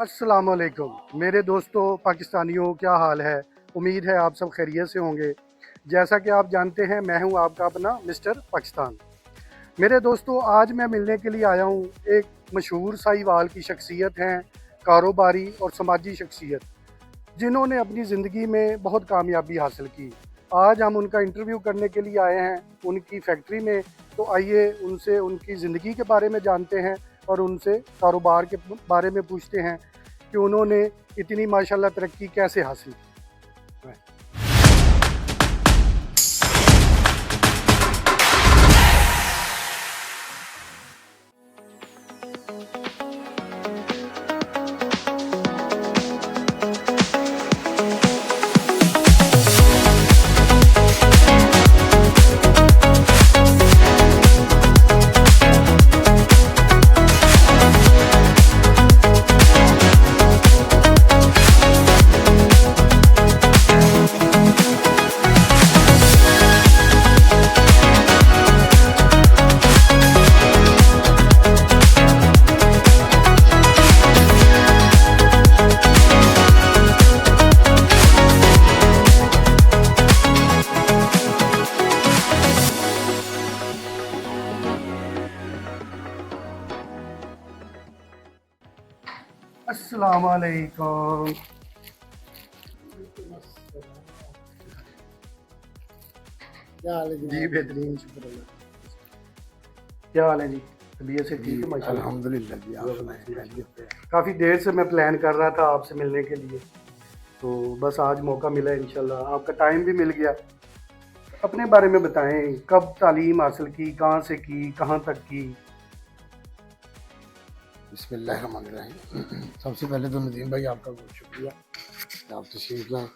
अस्सलाम वालेकुम मेरे दोस्तों पाकिस्तानियों, क्या हाल है। उम्मीद है आप सब खैरियत से होंगे। जैसा कि आप जानते हैं, मैं हूं आपका अपना मिस्टर पाकिस्तान। मेरे दोस्तों, आज मैं मिलने के लिए आया हूं एक मशहूर साहिवाल की शख्सियत हैं, कारोबारी और समाजी शख्सियत, जिन्होंने अपनी ज़िंदगी में बहुत कामयाबी हासिल की। आज हम उनका इंटरव्यू करने के लिए आए हैं उनकी फैक्ट्री में। तो आइए उनसे उनकी ज़िंदगी के बारे में जानते हैं और उनसे कारोबार के बारे में पूछते हैं कि उन्होंने इतनी माशाल्लाह तरक्की कैसे हासिल की। अस्सलाम वालेकुम। क्या हाल है जी बेहतरीन, शुक्र अल्लाह। क्या हाल है जी? तबीयत से ठीक है माशाल्लाह? अल्हम्दुलिल्लाह जी, आप सुनाएं। काफ़ी देर से मैं प्लान कर रहा था आपसे मिलने के लिए, तो बस आज मौका मिला इंशाल्लाह। आपका टाइम भी मिल गया। अपने बारे में बताएं, कब तालीम हासिल की, कहाँ से की, कहाँ तक की? बिस्मिल्लाहिर्रहमानिर्रहीम। सबसे पहले तो नदीम भाई आपका बहुत शुक्रिया कि आप तशरीफ़ लाए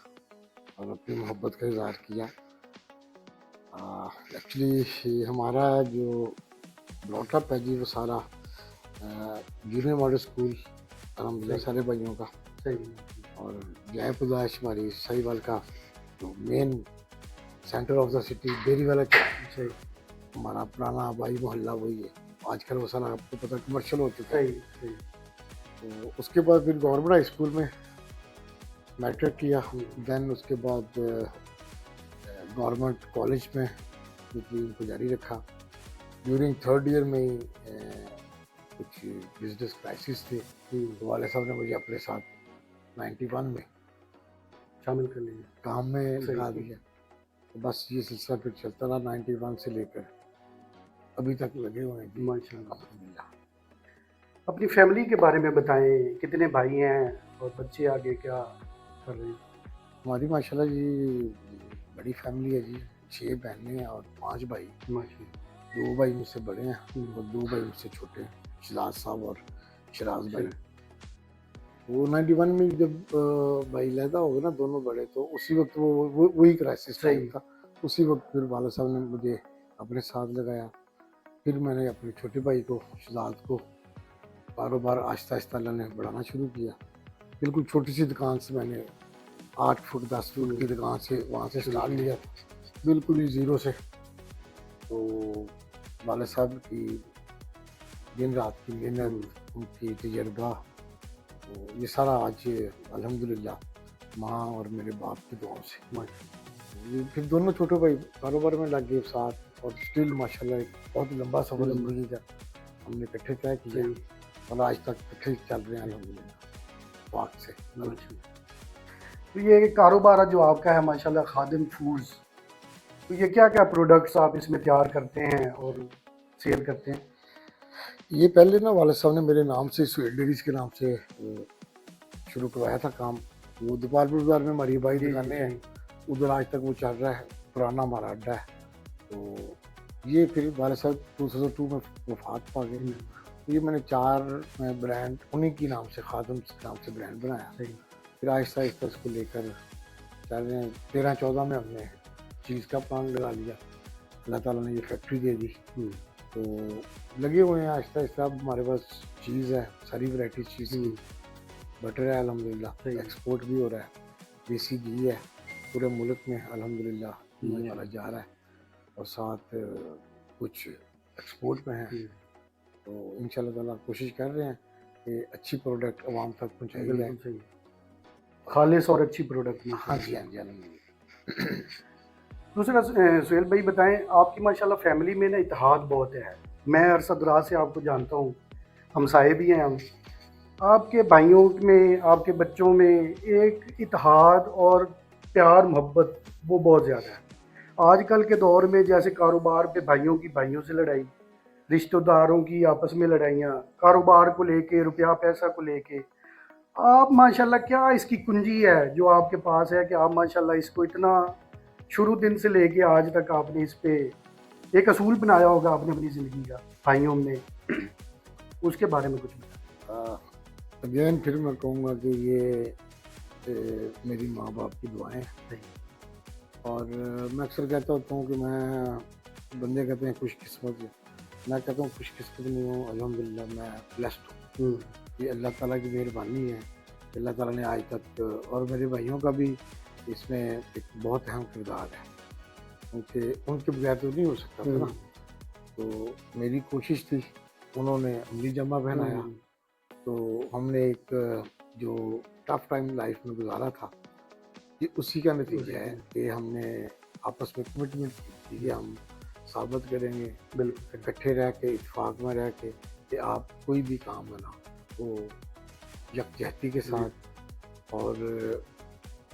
और अपनी मोहब्बत का इज़हार किया। एक्चुअली हमारा जो ब्रॉटअप है जी, वो सारा जूनियर मॉडल स्कूल अल्हम्दुलिल्लाह सारे भाइयों का, सही। और जाए पैदाइश हमारी साहिवाल का जो main centre of the city dairy वाला चौक, सही हमारा पुराना आबाई मोहल्ला वही है। आजकल वो सारा आपको पता कमर्शियल हो चुका है। सही सही। तो उसके बाद फिर गवर्नमेंट हाई स्कूल में मैट्रिक किया, देन उसके बाद गवर्नमेंट कॉलेज में उनको जारी रखा। ड्यूरिंग थर्ड ईयर में ही कुछ बिजनेस क्राइसिस थे, तो वाले साहब ने मुझे अपने साथ 91 में शामिल कर लीजिए, काम में लगा दिया। तो बस ये सिलसिला फिर चलता रहा 91 से लेकर अभी तक लगे हुए हैं माशाल्लाह। अल्हम्दुलिल्लाह। अपनी फैमिली के बारे में बताएं, कितने भाई हैं और बच्चे आगे क्या कर रहे हैं? हमारी माशाल्लाह जी बड़ी फैमिली है जी, 6 बहनें हैं और 5 भाई। माशाल्लाह। 2 भाई मुझसे बड़े हैं और 2 भाई मुझसे छोटे हैं, शहजाद साहब और शराज भाई। वो 91 में जब भाई लैदा हो गए ना दोनों बड़े, तो उसी वक्त वही क्राइसिस टाइम था। उसी वक्त फिर वाला साहब ने मुझे अपने साथ लगाया। फिर मैंने अपने छोटे भाई को शहजाद को कारोबार आहिस्ता आहिस्ता अल्लाह ने बढ़ाना शुरू किया। बिल्कुल छोटी सी दुकान से मैंने 8 फुट 10 फुट की दुकान से वहाँ से स्टार्ट लिया, बिल्कुल ही ज़ीरो से। तो वाले साहब की दिन रात की मेहनत, उनकी तजर्बा, तो ये सारा आज अल्हम्दुलिल्लाह माँ और मेरे बाप की दुआओं से। ये फिर दोनों छोटे भाई कारोबार में लग गए साथ, और स्टिल माशाल्लाह एक बहुत लंबा सफर ज़िंदगी का हमने इकट्ठे तय किया और आज तक इकट्ठे चल रहे हैं अल्हम्दुलिल्लाह पाक से। तो ये कारोबार जो आपका है माशाल्लाह, खादिम फूड्स, तो ये क्या क्या प्रोडक्ट्स आप इसमें तैयार करते हैं और सेल करते हैं? ये पहले ना वाले साहब ने मेरे नाम से स्वीट डेरीज के नाम से शुरू करवाया था काम। वो दोपहरपुर बाजार में हमारी भाई दुकानें हैं, उधर आज तक वो चल रहा है, पुराना हमारा अड्डा है। तो ये फिर वाले साहब 2002 में वफात पा गए। ये मैंने 4 ब्रांड उन्हीं के नाम से, खादिम के नाम से ब्रांड बनाया। फिर आहिस्ता आहिस्ता इसको लेकर चल रहे हैं। 13-14 में हमने चीज़ का प्लान लगा लिया, अल्लाह ताला ने ये फैक्ट्री दे दी। तो लगे हुए हैं आहिस्ता आहिस्ता। अब हमारे पास चीज़ है, सारी वैरायटी चीज़ की। बटर है अल्हम्दुलिल्लाह, एक्सपोर्ट भी हो रहा है। देसी घी है, पूरे मुल्क में अल्हम्दुलिल्लाह घी वाला जा रहा है, और साथ कुछ एक्सपोर्ट में है। तो इंशाल्लाह ताला कोशिश कर रहे हैं کہ اچھی پروڈکٹ عوام تک پہنچائی جائے. بالکل صحیح, خالص اور اچھی پروڈکٹ میں. ہاں جی, ہاں جی, الحمدللہ. دوسرا سہیل بھائی بتائیں, آپ کی ماشاءاللہ فیملی میں نا اتحاد بہت ہے. میں عرصہ دراز سے آپ کو جانتا ہوں, ہمسائے بھی ہیں ہم. آپ کے بھائیوں میں, آپ کے بچوں میں ایک اتحاد اور پیار محبت وہ بہت زیادہ ہے. آج کل کے دور میں جیسے کاروبار پہ بھائیوں کی بھائیوں سے لڑائی, رشتہ داروں کی آپس میں لڑائیاں, کاروبار کو لے کے, روپیہ پیسہ کو لے کے, آپ ماشاءاللہ کیا اس کی کنجی ہے جو آپ کے پاس ہے کہ آپ ماشاءاللہ اس کو اتنا شروع دن سے لے کے آج تک آپ نے اس پہ ایک اصول بنایا ہوگا آپ نے اپنی زندگی کا بھائیوں میں, اس کے بارے میں کچھ بتائیں. اگین پھر میں کہوں گا کہ یہ میری ماں باپ کی دعائیں ہیں. اور میں اکثر کہتا ہوتا ہوں کہ میں, بندے کہتے ہیں خوش قسمت, میں کہتا ہوں خوش قسمت نہیں ہوں, الحمدللہ میں بلیسڈ ہوں. یہ اللہ تعالیٰ کی مہربانی ہے. اللہ تعالیٰ نے آج تک, اور میرے بھائیوں کا بھی اس میں ایک بہت اہم کردار ہے, کیونکہ ان کے بغیر تو نہیں ہو سکتا تھا نا. تو میری کوشش تھی, انہوں نے عملی جامہ پہنایا, تو ہم نے ایک جو ٹف ٹائم لائف میں گزارا تھا, یہ اسی کا نتیجہ ہے کہ ہم نے آپس میں کمٹمنٹ کی تھی کہ ہم ثابت کریں گے, بالکل اکٹھے رہ کے, اتفاق میں رہ کے, کہ آپ کوئی بھی کام بنا وہ یکجہتی کے ساتھ. اور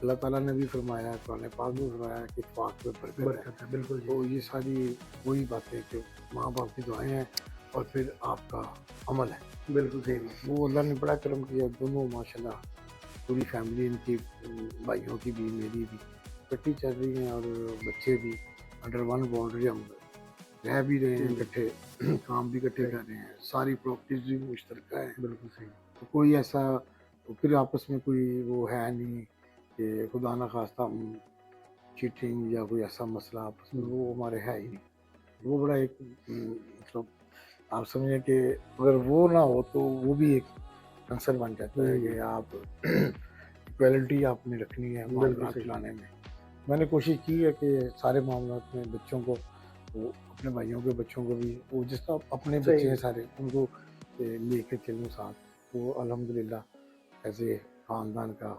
اللہ تعالیٰ نے بھی فرمایا, قرآن پاک میں فرمایا کہ اتفاق میں برکت ہے. بالکل. تو یہ ساری وہی باتیں کہ ماں باپ کی دعائیں ہیں اور پھر آپ کا عمل ہے. بالکل صحیح. وہ اللہ نے بڑا کرم کیا, دونوں ماشاءاللہ پوری فیملی, ان کی بھائیوں کی بھی میری بھی اکٹھی چل رہی ہیں, اور بچے بھی انڈر ون باؤنڈری ہم رہ بھی رہے ہیں اکٹھے, کام بھی اکٹھے کر رہے ہیں, ساری پراپرٹیز بھی مشترکہ ہیں. بالکل صحیح. تو کوئی ایسا پھر آپس میں کوئی وہ ہے نہیں کہ خدا نہ خواستہ ہم چیٹنگ یا کوئی ایسا مسئلہ آپس میں, وہ ہمارے ہے ہی نہیں. وہ بڑا ایک مطلب آپ سمجھیں کہ اگر وہ نہ ہو تو وہ بھی ایک کنسر بن جاتا ہے کہ آپ ایکویلٹی آپ نے رکھنی ہے معاملات چلانے میں. میں نے کوشش کی ہے کہ سارے معاملات میں بچوں کو, وہ اپنے بھائیوں کے بچوں کو بھی, وہ جس طرح اپنے بچے ہیں سارے, ان کو لے کے چلوں ساتھ. وہ الحمدللہ ایسے خاندان کا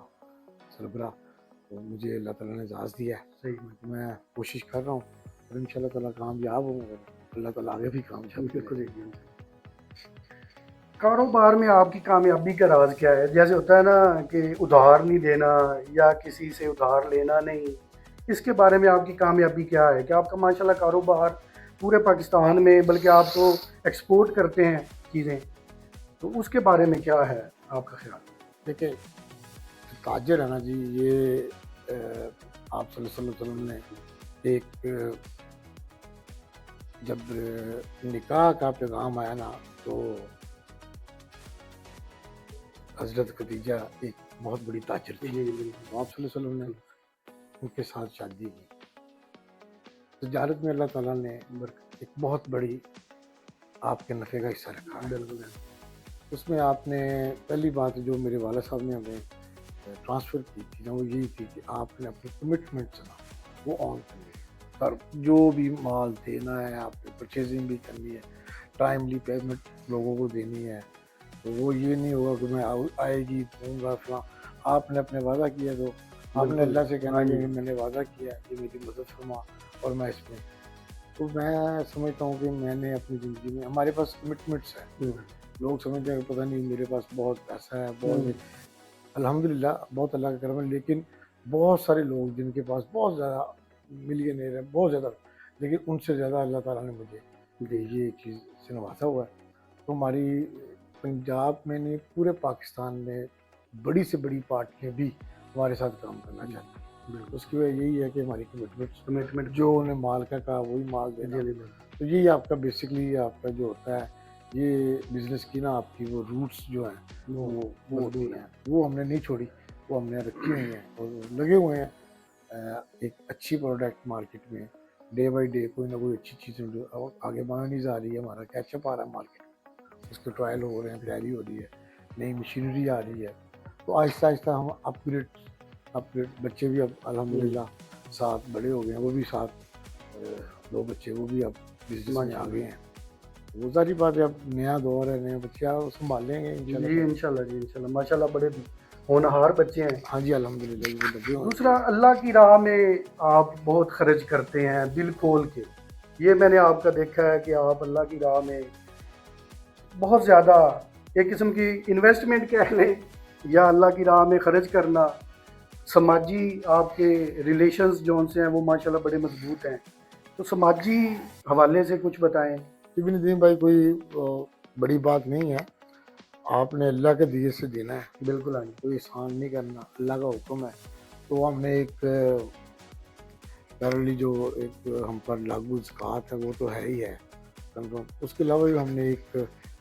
سربراہ مجھے اللہ تعالیٰ نے اعزاز دیا ہے. میں کوشش کر رہا ہوں اور انشاءاللہ تعالیٰ کامیاب ہوں, اللہ تعالیٰ آگے بھی کامیاب کرے. کاروبار میں آپ کی کامیابی کا راز کیا ہے؟ جیسے ہوتا ہے نا کہ ادھار نہیں دینا یا کسی سے ادھار لینا نہیں, اس کے بارے میں آپ کی کامیابی کیا ہے کہ آپ کا ماشاءاللہ کاروبار پورے پاکستان میں, بلکہ آپ تو ایکسپورٹ کرتے ہیں چیزیں, تو اس کے بارے میں کیا ہے آپ کا خیال؟ دیکھیں, تاجر ہے نا جی, یہ آپ صلی اللہ علیہ وسلم نے ایک, جب نکاح کا پیغام آیا نا تو حضرت خدیجہ ایک بہت بڑی تاجر تھی. آپ صلی اللہ علیہ وسلم نے ان کے ساتھ شادی کی. تجارت میں اللہ تعالیٰ نے ایک بہت بڑی آپ کے نفع کا حصہ رکھا ہے. اس میں آپ نے پہلی بات جو میرے والد صاحب نے ہمیں ٹرانسفر کی تھی نا, وہ یہی تھی کہ آپ نے اپنی کمٹمنٹ نا وہ آن کرنی ہے, اور جو بھی مال دینا ہے آپ نے پرچیزنگ بھی کرنی ہے, ٹائملی پیمنٹ لوگوں کو دینی ہے. تو وہ یہ نہیں ہوگا کہ میں آئے گی دوں گا فلاں. آپ نے اپنے وعدہ کیا تو آپ نے اللہ سے کہنا کہ میں نے وعدہ کیا کہ میری مدد فرما اور میں اس میں. تو میں سمجھتا ہوں کہ میں نے اپنی زندگی میں, ہمارے پاس کمٹمنٹس ہیں. لوگ سمجھتے ہیں کہ پتہ نہیں میرے پاس بہت پیسہ ہے, بہت الحمدللہ بہت اللہ کا کرم ہے, لیکن بہت سارے لوگ جن کے پاس بہت زیادہ ملینئر ہیں, بہت زیادہ, لیکن ان سے زیادہ اللہ تعالیٰ نے مجھے یہ چیز سے نوازا ہوا ہے. تو ہماری پنجاب میں نہیں پورے پاکستان میں بڑی سے بڑی پارٹیاں بھی ہمارے ساتھ کام کرنا چاہتی ہیں. اس کی وجہ یہی ہے کہ ہماری کمٹمنٹ جو انہیں مال کا کہا وہی مال دینا. تو یہی آپ کا بیسکلی آپ کا جو ہوتا ہے یہ بزنس کی نا, آپ کی وہ روٹس جو ہیں وہ ہوتی ہیں, وہ ہم نے نہیں چھوڑی, وہ ہم نے رکھی ہوئی ہیں اور لگے ہوئے ہیں ایک اچھی پروڈکٹ مارکیٹ میں ڈے بائی ڈے کوئی نہ کوئی اچھی چیز آگے بڑھانی جا رہی ہے. ہمارا کیچ اپ آ رہا ہے مارکیٹ, اس کے ٹرائل ہو رہے ہیں, تیاری ہو رہی ہے, نئی مشینری آ رہی ہے. تو آہستہ آہستہ ہم اپ گریڈ بچے بھی اب الحمدللہ ساتھ بڑے ہو گئے ہیں, وہ بھی ساتھ 2 بچے وہ بھی اب بزنس میں آ گئے ہیں. वो सारी बात है, अब नया दौर है, नए बच्चे आप संभालेंगे जी इंशाल्लाह। इंशाल्लाह जी इंशाल्लाह, माशाल्लाह बड़े होनहार बच्चे हैं। हाँ जी, अल्हम्दुलिल्लाह वो लगे हुए दूसरा, अल्लाह की राह में आप बहुत खर्च करते हैं दिल खोल के। ये मैंने आपका देखा है कि आप अल्लाह की राह में बहुत ज़्यादा, एक किस्म की इन्वेस्टमेंट कह लें या अल्लाह की राह में खर्च करना, समाजी आपके रिलेशंस जो उनसे हैं वो माशाल्लाह बड़े मजबूत हैं। तो समाजी हवाले से कुछ बताएं। इब्न नदीम भाई, कोई बड़ी बात नहीं है, आपने अल्लाह के दिए से देना है, बिल्कुल, हाँ जी। कोई एहसान नहीं करना, अल्लाह का हुक्म है। तो हमने एक करली जो एक हम पर लागू ज़कात है वो तो है ही है कंफर्म, उसके अलावा भी हमने एक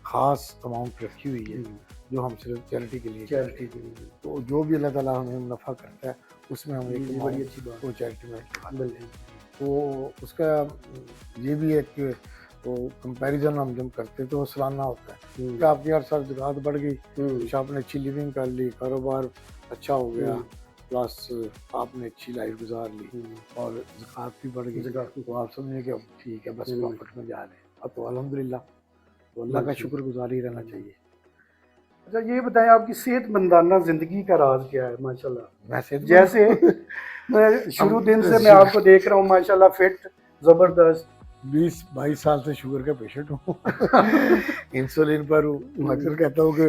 ख़ास अमाउंट रखी हुई है जो हम सिर्फ चैरिटी के लिए चैरिटी के लिए। तो जो भी अल्लाह ताला हमें मुनाफा करता है उसमें हम एक बड़ी अच्छी बात वो चैरिटी में लगाते हैं। बिल्कुल। तो उसका ये भी एक तो कंपैरिजन हम जब करते तो वो सालाना होता है कि आपकी हर साल ज़कात बढ़ गई, कुछ आपने अच्छी लिविंग कर ली, कारोबार अच्छा हो गया, प्लस आपने अच्छी लाइफ गुजार ली और ज़कात भी बढ़ गई, तो आप समझे कि अब ठीक है, बस प्रॉफिट में जा रहे हैं। अब तो अल्हम्दुलिल्लाह, तो अल्लाह का शुक्रगुजारी रहना चाहिए। अच्छा ये बताएं, आपकी सेहतमंदाना जिंदगी का राज क्या है? माशाल्लाह, वैसे तो जैसे मैं शुरू दिन से मैं आपको देख रहा हूँ, माशाल्लाह फिट, जबरदस्त। 20-22 साल से शुगर का पेशेंट हूँ इंसुलिन पर हूँ। मैं अक्सर कहता हूँ कि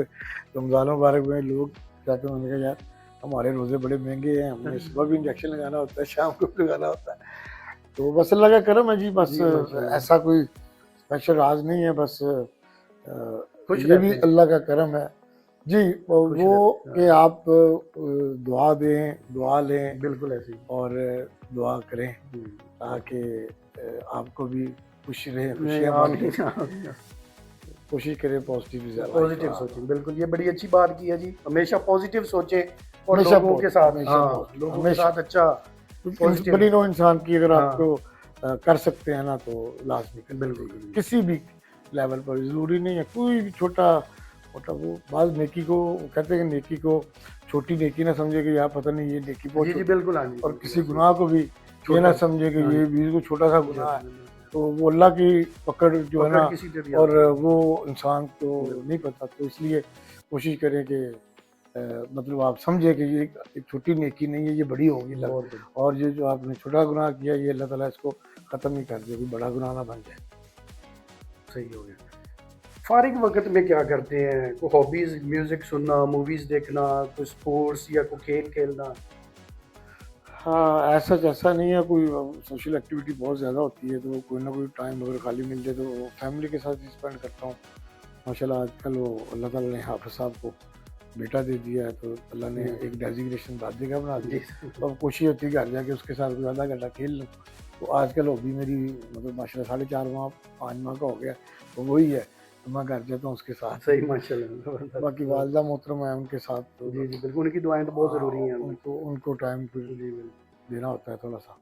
रमज़ान मुबारक में लोग कहते हैं, मैंने कहा यार हमारे रोज़े बड़े महंगे हैं, हमें सुबह भी इंजेक्शन लगाना होता है, शाम को भी लगाना होता है। तो बस अल्लाह का करम है जी, बस ऐसा कोई स्पेशल राज नहीं है, बस ये भी अल्लाह का करम है जी। वो कि आप दुआ दें, दुआ लें, बिल्कुल ऐसे ही, और दुआ करें ताकि आपको भी खुशी रहे, खुशियाँ कोशिश करें पॉजिटिव सोचें। बिल्कुल, ये बड़ी अच्छी बात की है जी, हमेशा पॉजिटिव सोचें और लोगों के साथ, लोगों के साथ अच्छा बड़ी नो इंसान की अगर आपको कर सकते हैं ना तो लाजमी, बिल्कुल किसी भी लेवल पर, ज़रूरी नहीं है कोई भी छोटा मोटा। वो बात नेकी को कहते हैं कि नेकी को छोटी नेकी ना समझे कि यार पता नहीं ये नेकी बहुत, जी बिल्कुल, और किसी गुनाह को भी ये ना समझे कि ये भी छोटा सा गुनाह है। तो वो अल्लाह की पकड़ जो है ना, और वो इंसान को नहीं पता, तो इसलिए कोशिश करें कि मतलब आप समझे कि ये एक छोटी नेकी नहीं है, ये बड़ी होगी, और ये जो आपने छोटा गुनाह किया ये अल्लाह ताला इसको ख़त्म ही कर दे, कोई बड़ा गुनाह ना बन जाए। सही हो गया। फारिग वक्त में क्या करते हैं? कोई हॉबीज़, म्यूज़िक सुनना, मूवीज़ देखना, कोई स्पोर्ट्स या कोई खेल खेलना? हाँ, ऐसा नहीं है, कोई सोशल एक्टिविटी बहुत ज़्यादा होती है तो कोई ना कोई टाइम अगर खाली मिल जाए तो फैमिली के साथ ही स्पेंड करता हूँ। माशाल्लाह आजकल वो अल्लाह ताला ने हाफ़िज़ साहब को बेटा दे दिया है, तो अल्लाह ने एक डेजिग्नेशन दादी का बना दिया, तो अब कोशिश होती है कि घर जाके उसके साथ कोई आधा घंटा खेल लूँ। तो आजकल हॉबी मेरी मतलब माशाल्लाह 4.5 माह 5 माह का हो गया, तो वही है, तो मैं घर जाता हूँ उसके साथ। सही, माशाल्लाह। बाकी वालिदा मोहतरमा है उनके साथ, तो जी बिल्कुल, उनकी दुआएं तो बहुत ज़रूरी हैं, उनको टाइम देना होता है थोड़ा सा।